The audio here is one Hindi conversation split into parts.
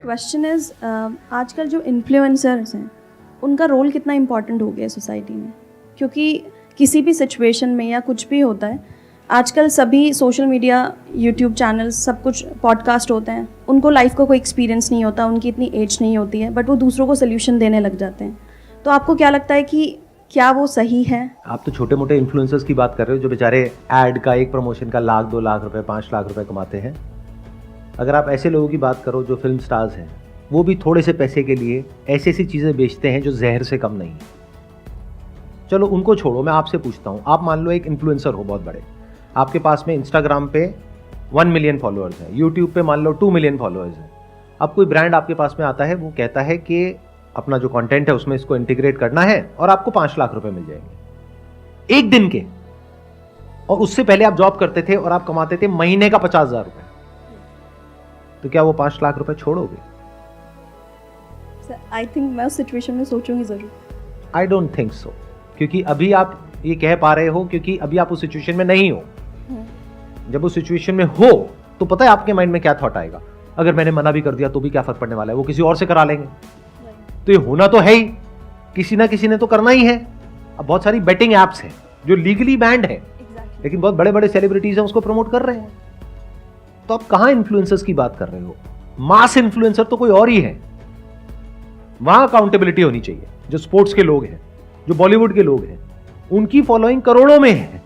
क्वेश्चन इज़ आजकल जो इन्फ्लुएंसर्स हैं उनका रोल कितना इम्पॉर्टेंट हो गया है सोसाइटी में, क्योंकि किसी भी सिचुएशन में या कुछ भी होता है आजकल सभी सोशल मीडिया, यूट्यूब चैनल्स, सब कुछ पॉडकास्ट होते हैं। उनको लाइफ का कोई एक्सपीरियंस नहीं होता, उनकी इतनी एज नहीं होती है, बट वो दूसरों को सोल्यूशन देने लग जाते हैं। तो आपको क्या लगता है कि क्या वो सही है? आप तो छोटे मोटे इन्फ्लुएंसर्स की बात कर रहे हो जो बेचारे ऐड का, एक प्रमोशन का 1 लाख 2 लाख रुपए 5 लाख रुपए कमाते हैं। अगर आप ऐसे लोगों की बात करो जो फिल्म स्टार्स हैं, वो भी थोड़े से पैसे के लिए ऐसी ऐसी चीज़ें बेचते हैं जो जहर से कम नहीं है। चलो उनको छोड़ो, मैं आपसे पूछता हूँ, आप मान लो एक इन्फ्लुएंसर हो बहुत बड़े, आपके पास में इंस्टाग्राम पे 1 मिलियन फॉलोअर्स हैं, यूट्यूब पे मान लो 2 मिलियन फॉलोअर्स हैं। अब कोई ब्रांड आपके पास में आता है, वो कहता है कि अपना जो कंटेंट है उसमें इसको इंटीग्रेट करना है और आपको 5 लाख रुपए मिल जाएंगे एक दिन के। और उससे पहले आप जॉब करते थे और आप कमाते थे महीने का 50,000 रुपए, तो क्या वो 5 लाख रुपए छोड़ोगे? आई थिंक मैं उस सिचुएशन में सोचूंगी ज़रूर। आई डोंट थिंक सो, क्योंकि अभी आप ये कह पा रहे हो क्योंकि अभी आप उस सिचुएशन में नहीं हो। जब उस सिचुएशन में हो तो पता है आपके माइंड में क्या थॉट आएगा, अगर मैंने मना भी कर दिया तो भी क्या फर्क पड़ने वाला है, वो किसी और से करा लेंगे। तो ये होना तो है ही, किसी ना किसी ने तो करना ही है। अब बहुत सारी बेटिंग एप्स हैं जो लीगली बैंड है, लेकिन बहुत बड़े बड़े सेलिब्रिटीज हैं उसको प्रमोट कर रहे हैं। तो आप कहां इन्फ्लुएंसर्स की बात कर रहे हो? मास इन्फ्लुएंसर तो कोई और ही है। वहां अकाउंटेबिलिटी होनी चाहिए। जो स्पोर्ट्स के लोग हैं, जो बॉलीवुड के लोग हैं, उनकी फॉलोइंग करोड़ों में है।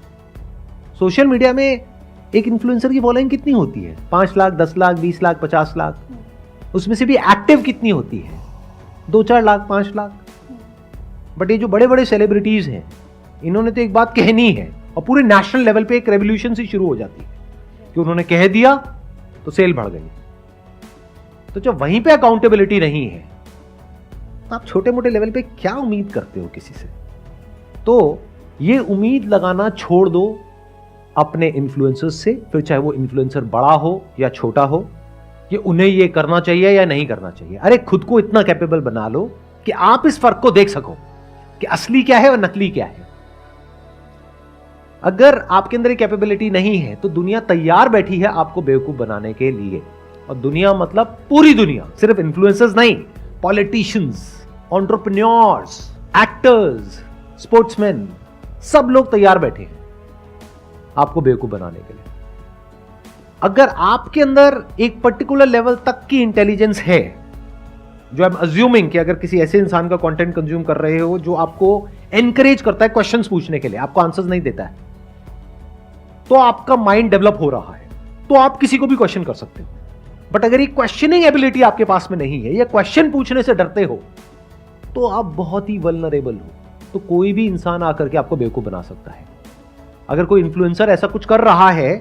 सोशल मीडिया में एक इन्फ्लुएंसर की फॉलोइंग कितनी होती है? 5 लाख, 10 लाख, 20 लाख, 50 लाख। उसमें से भी एक्टिव कितनी होती है? 2-4 लाख, 5 लाख। बट ये जो बड़े बड़े सेलिब्रिटीज हैं, इन्होंने तो एक बात कहनी है और पूरे नेशनल लेवल पे एक रेवोल्यूशन सी शुरू हो जाती है कि उन्होंने कह दिया तो सेल बढ़ गई। तो जब वहीं पे अकाउंटेबिलिटी नहीं है तो आप छोटे मोटे लेवल पे क्या उम्मीद करते हो किसी से? तो ये उम्मीद लगाना छोड़ दो अपने इन्फ्लुएंसर्स से, फिर चाहे वो इन्फ्लुएंसर बड़ा हो या छोटा हो, कि उन्हें ये करना चाहिए या नहीं करना चाहिए। अरे खुद को इतना कैपेबल बना लो कि आप इस फर्क को देख सको कि असली क्या है और नकली क्या है। अगर आपके अंदर कैपेबिलिटी नहीं है तो दुनिया तैयार बैठी है आपको बेवकूफ बनाने के लिए। और दुनिया मतलब पूरी दुनिया, सिर्फ इन्फ्लुएंसर्स नहीं, पॉलिटिशियंस, एंटरप्रेन्योर्स, एक्टर्स, स्पोर्ट्समैन, सब लोग तैयार बैठे हैं आपको बेवकूफ बनाने के लिए। अगर आपके अंदर एक पर्टिकुलर लेवल तक की इंटेलिजेंस है, जो आई एम अज्यूमिंग कि अगर किसी ऐसे इंसान का कंटेंट कंज्यूम कर रहे हो जो आपको एनकरेज करता है क्वेश्चंस पूछने के लिए, आपको आंसर्स नहीं देता है, तो आपका माइंड डेवलप हो रहा है, तो आप किसी को भी क्वेश्चन कर सकते हो। बट अगर ये क्वेश्चनिंग एबिलिटी आपके पास में नहीं है या क्वेश्चन पूछने से डरते हो, तो आप बहुत ही वल्नरेबल हो। तो कोई भी इंसान आकर के आपको बेवकूफ बना सकता है। अगर कोई इन्फ्लुएंसर ऐसा कुछ कर रहा है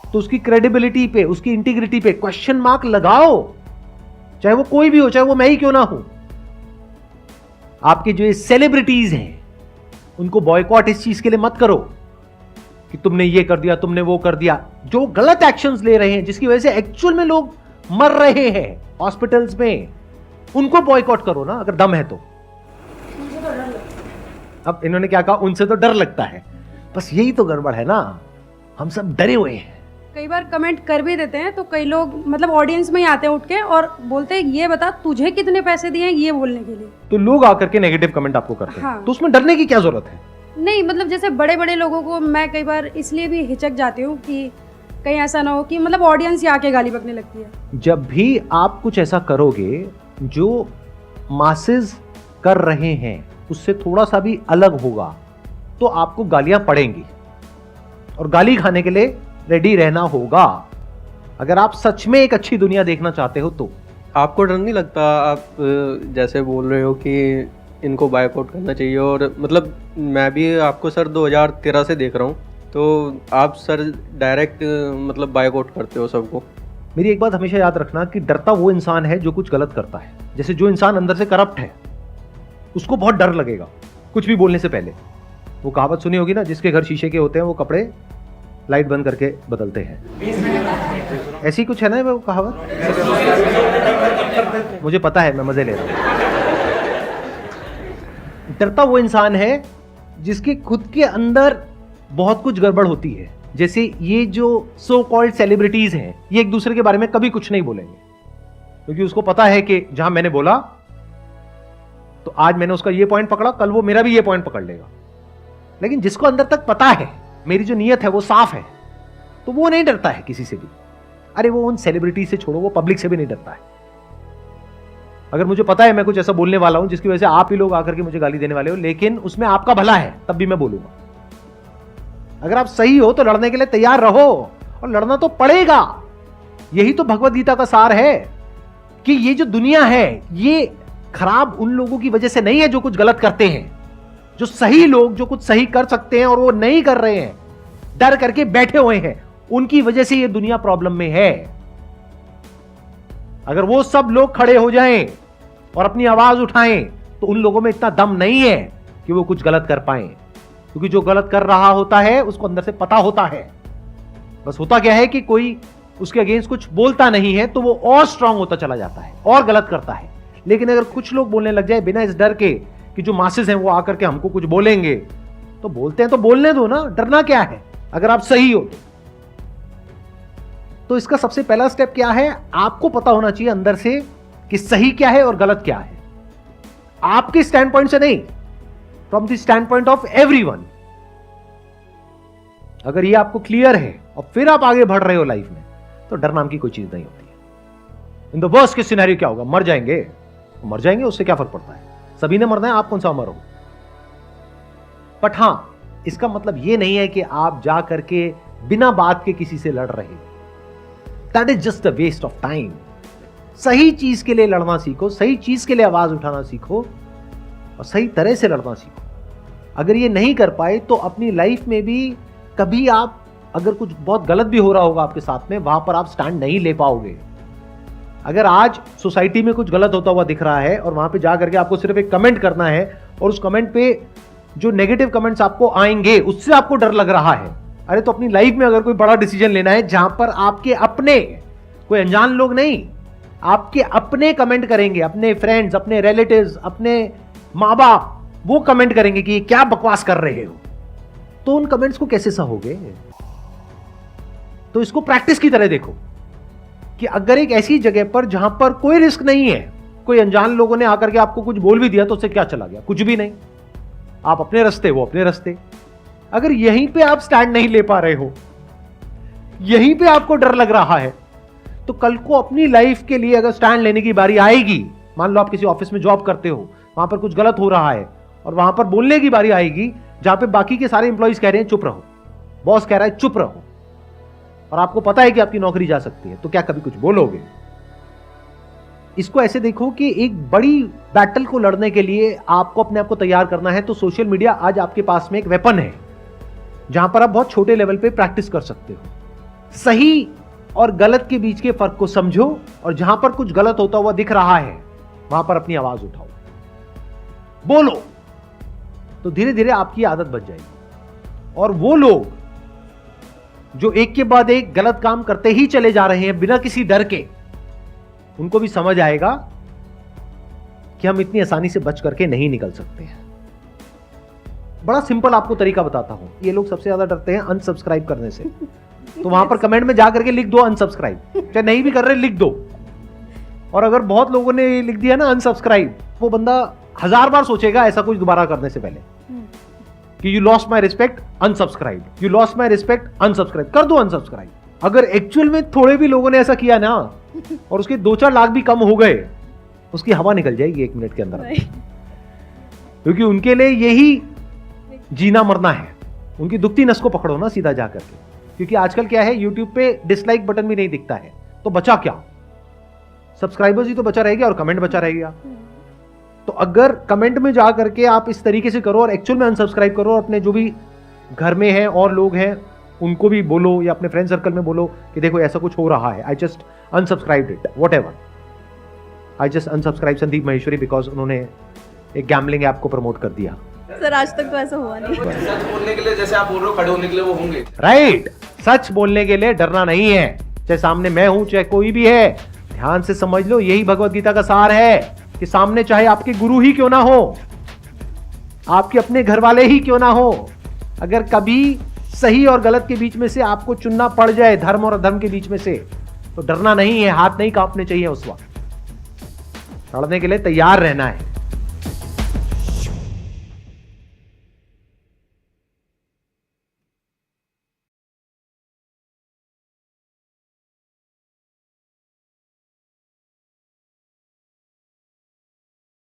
तो उसकी क्रेडिबिलिटी पे, उसकी इंटीग्रिटी पे क्वेश्चन मार्क लगाओ, चाहे वो कोई भी हो, चाहे वो मैं ही क्यों ना हूं। आपके जो सेलिब्रिटीज हैं उनको बॉयकॉट इस चीज के लिए मत करो कि तुमने ये कर दिया, तुमने वो कर दिया। जो गलत एक्शंस ले रहे हैं, जिसकी वजह से एक्चुअल में लोग मर रहे हैं हॉस्पिटल्स में, उनको बॉयकॉट करो ना अगर दम है तो। अब इन्होंने क्या कहा, उनसे तो डर लगता है। बस यही तो गड़बड़ है ना, हम सब डरे हुए हैं। कई बार कमेंट कर भी देते हैं तो कई लोग मतलब ऑडियंस में ही आते हैं उठ के और बोलते हैं ये बता तुझे कितने पैसे दिए हैं ये बोलने के लिए। तो लोग आकर के नेगेटिव कमेंट आपको करते हैं। हाँ। तो उसमें डरने की क्या जरूरत है? नहीं मतलब जैसे बड़े बड़े लोगों को मैं कई बार इसलिए भी हिचक जाती हूँ कि कहीं ऐसा ना हो कि मतलब ऑडियंस ही आके गाली बकने लगती है। जब भी आप कुछ ऐसा करोगे जो मासेस कर रहे हैं उससे थोड़ा सा भी अलग होगा, तो आपको गालियां पड़ेंगी और गाली खाने के लिए रेडी रहना होगा, अगर आप सच में एक अच्छी दुनिया देखना चाहते हो तो। आपको डर नहीं लगता? आप जैसे बोल रहे हो कि इनको बायकॉट करना चाहिए, और मतलब मैं भी आपको सर 2013 से देख रहा हूँ, तो आप सर डायरेक्ट मतलब बायकॉट करते हो सबको। मेरी एक बात हमेशा याद रखना कि डरता वो इंसान है जो कुछ गलत करता है। जैसे जो इंसान अंदर से करप्ट है उसको बहुत डर लगेगा कुछ भी बोलने से पहले। वो कहावत सुनी होगी ना, जिसके घर शीशे के होते हैं वो कपड़े लाइट बंद करके बदलते हैं। ऐसी कुछ है ना वो कहावत, मुझे पता है, मैं मजे ले रहा हूं। डरता वो इंसान है जिसके खुद के अंदर बहुत कुछ गड़बड़ होती है। जैसे ये जो सो कॉल्ड सेलिब्रिटीज हैं, ये एक दूसरे के बारे में कभी कुछ नहीं बोलेंगे, क्योंकि उसको पता है कि जहां मैंने बोला तो आज मैंने उसका ये पॉइंट पकड़ा, कल वो मेरा भी ये पॉइंट पकड़ लेगा। लेकिन जिसको अंदर तक पता है मेरी जो नीयत है वो साफ है, तो वो नहीं डरता है किसी से भी। अरे वो उन सेलिब्रिटी से छोड़ो, वो पब्लिक से भी नहीं डरता है। अगर मुझे पता है मैं कुछ ऐसा बोलने वाला हूं जिसकी वजह से आप ही लोग आकर के मुझे गाली देने वाले हो, लेकिन उसमें आपका भला है, तब भी मैं बोलूंगा। अगर आप सही हो तो लड़ने के लिए तैयार रहो, और लड़ना तो पड़ेगा। यही तो भगवत गीता का सार है कि ये जो दुनिया है ये खराब उन लोगों की वजह से नहीं है जो कुछ गलत करते हैं। जो सही लोग जो कुछ सही कर सकते हैं और वो नहीं कर रहे हैं, डर करके बैठे हुए हैं, उनकी वजह से ये दुनिया प्रॉब्लम में है। अगर वो सब लोग खड़े हो जाएं और अपनी आवाज उठाएं तो उन लोगों में इतना दम नहीं है कि वो कुछ गलत कर पाएं, क्योंकि जो गलत कर रहा होता है उसको अंदर से पता होता है। बस होता क्या है कि कोई उसके अगेंस्ट कुछ बोलता नहीं है तो वो और स्ट्रांग होता चला जाता है और गलत करता है। लेकिन अगर कुछ लोग बोलने लग जाए बिना इस डर के कि जो मासेस हैं वो आकर के हमको कुछ बोलेंगे, तो बोलते हैं तो बोलने दो ना, डरना क्या है अगर आप सही हो तो इसका सबसे पहला स्टेप क्या है, आपको पता होना चाहिए अंदर से कि सही क्या है और गलत क्या है। आपके स्टैंड पॉइंट से नहीं, from the stand point of everyone. अगर ये आपको क्लियर है और फिर आप आगे बढ़ रहे हो लाइफ में, तो डर नाम की कोई चीज नहीं होती है। In the worst case scenario क्या होगा, मर जाएंगे, तो मर जाएंगे, उससे क्या फर्क पड़ता है, सभी ने मरना है, आप कौन सा मरो। बट हां, इसका मतलब ये नहीं है कि आप जा करके बिना बात के किसी से लड़ रहे हो। That is just a waste of time. सही चीज के लिए लड़ना सीखो, सही चीज के लिए आवाज उठाना सीखो और सही तरह से लड़ना सीखो। अगर ये नहीं कर पाए तो अपनी लाइफ में भी कभी आप, अगर कुछ बहुत गलत भी हो रहा होगा आपके साथ में, वहां पर आप स्टैंड नहीं ले पाओगे। अगर आज सोसाइटी में कुछ गलत होता हुआ दिख रहा है और वहां पे जा करके आपको सिर्फ एक कमेंट करना है और उस कमेंट पे जो नेगेटिव कमेंट्स आपको आएंगे उससे आपको डर लग रहा है, अरे तो अपनी लाइफ में अगर कोई बड़ा डिसीजन लेना है जहां पर आपके अपने, कोई अनजान लोग नहीं, आपके अपने कमेंट करेंगे, अपने फ्रेंड्स, अपने रिलेटिव्स, अपने माँ बाप, वो कमेंट करेंगे कि क्या बकवास कर रहे हो, तो उन कमेंट्स को कैसे सहोगे। तो इसको प्रैक्टिस की तरह देखो कि अगर एक ऐसी जगह पर जहां पर कोई रिस्क नहीं है, कोई अनजान लोगों ने आकर के आपको कुछ बोल भी दिया तो उससे क्या चला गया, कुछ भी नहीं, आप अपने रास्ते, वो अपने रास्ते। अगर यहीं पे आप स्टैंड नहीं ले पा रहे हो, यहीं पे आपको डर लग रहा है, तो कल को अपनी लाइफ के लिए अगर स्टैंड लेने की बारी आएगी, मान लो आप किसी ऑफिस में जॉब करते हो, वहां पर कुछ गलत हो रहा है और वहां पर बोलने की बारी आएगी जहां पे बाकी के सारे इंप्लॉइज कह रहे हैं चुप रहो, बॉस कह रहा है चुप रहो, और आपको पता है कि आपकी नौकरी जा सकती है, तो क्या कभी कुछ बोलोगे। इसको ऐसे देखो कि एक बड़ी बैटल को लड़ने के लिए आपको अपने आप को तैयार करना है, तो सोशल मीडिया आज आपके पास में एक वेपन है जहां पर आप बहुत छोटे लेवल पे प्रैक्टिस कर सकते हो। सही और गलत के बीच के फर्क को समझो और जहां पर कुछ गलत होता हुआ दिख रहा है वहां पर अपनी आवाज उठाओ, बोलो, तो धीरे धीरे आपकी आदत बन जाएगी। और वो लोग जो एक के बाद एक गलत काम करते ही चले जा रहे हैं बिना किसी डर के, उनको भी समझ आएगा कि हम इतनी आसानी से बच करके नहीं निकल सकते हैं। बड़ा सिंपल आपको तरीका बताता हूं। ये लोग सबसे ज्यादा डरते हैं अनसब्सक्राइब करने से, तो वहां पर कमेंट में जाकर के लिख दो अनसब्सक्राइब, चाहे नहीं भी कर रहे लिख दो। और अगर बहुत लोगों ने लिख दिया ना अनसब्सक्राइब, वो बंदा 1000 बार सोचेगा ऐसा कुछ दोबारा करने से पहले कि you lost my respect unsubscribe, you lost my respect unsubscribe, कर दो अनसब्सक्राइब। अगर एक्चुअल में थोड़े भी लोगों ने ऐसा किया ना और उसके 2-4 लाख भी कम हो गए, उसकी हवा निकल जाएगी 1 मिनट के अंदर, क्योंकि उनके लिए यही जीना मरना है। उनकी दुखती नस को पकड़ो ना सीधा जाकर के, क्योंकि आजकल क्या है, यूट्यूब पे डिसलाइक बटन भी नहीं दिखता है, तो बचा क्या, सब्सक्राइबर्स ही तो बचा रहेगा और कमेंट बचा रहेगा। तो अगर कमेंट में जा करके आप इस तरीके से करो और एक्चुअल में अनसब्सक्राइब करो, अपने जो भी घर में हैं और लोग हैं उनको भी बोलो या अपने फ्रेंड सर्कल में बोलो कि देखो ऐसा कुछ हो रहा है, I just unsubscribed it, whatever, I just unsubscribe Sandeep Maheshwari because उन्होंने एक गैम्बलिंग ऐप को प्रमोट कर दिया। सर आज तक तो ऐसा हुआ नहीं। सच बोलने के लिए जैसे आप बोल रहे हो, खड़े होने के लिए वो होंगे। राइट, सच बोलने के लिए डरना नहीं है, चाहे सामने मैं हूं चाहे कोई भी है। ध्यान से समझ लो, यही भगवत गीता का सार है कि सामने चाहे आपके गुरु ही क्यों ना हो, आपके अपने घर वाले ही क्यों ना हो, अगर कभी सही और गलत के बीच में से आपको चुनना पड़ जाए, धर्म और अधर्म के बीच में से, तो डरना नहीं है, हाथ नहीं कांपने चाहिए उस वक्त। लड़ने के लिए तैयार रहना है।